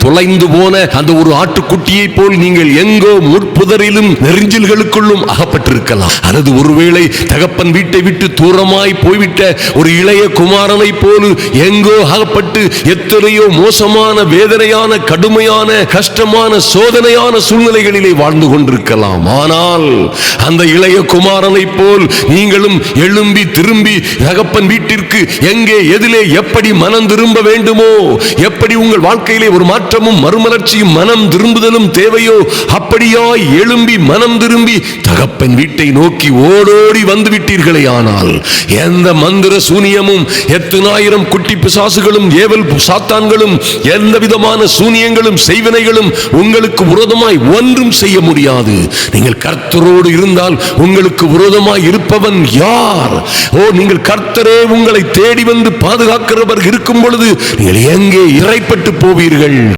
தொலைந்து போன அந்த ஒரு ஆட்டுக்குட்டியை போல் நீங்கள் எங்கோ முட்புதரிலும் நெரிஞ்சல்களுக்குள்ளும் அகப்பட்டிருக்கலாம். அல்லது ஒருவேளை தகப்பன் வீட்டை விட்டு தூரமாய் போய்விட்ட ஒரு இளைய குமாரனை போல எங்கோ அகப்பட்டு எத்தனையோ மோசமான வேதனையான கடுமையான கஷ்டமான சோதனையான சூழ்நிலைகளிலே வாழ்ந்து கொண்டிருக்கலாம். ஆனால் அந்த இளைய குமாரனை போல் நீங்களும் எழும்பி திரும்பி தகப்பன் வீட்டிற்கு எங்கே எதிலே எப்படி மனம் திரும்ப வேண்டுமோ, எப்படி உங்கள் வாழ்க்கையிலே ஒரு மாற்றமும் மறுமலர்ச்சியும் மனம் திரும்புதலும் தேவையோ அப்படியாய் எழும்பி மனம் திரும்பி தகப்பன் வீட்டை நோக்கி ஓடோடி வந்து விட்டீர்களே ஆனால் எந்த மந்திர சூனியமும் எத்தனாயிரம் குட்டி பிசாசுகளும் ஏவல் சாத்தான்களும் எந்த விதமான சூனியங்களும் செய்வினைகளும் உங்களுக்கு விரோதமாய் ஒன்றும் செய்ய முடியாது. நீங்கள் கர்த்தரோடு இருந்தால் உங்களுக்கு விரோதமாய் இருப்பவன் யார்? நீங்கள் கர்த்தரே உங்களை தேடி வந்து பாதுகாக்கிறவர் இருக்கும் பொழுது நீங்கள் எங்கே இறைப்பட்டு போவீர்கள்?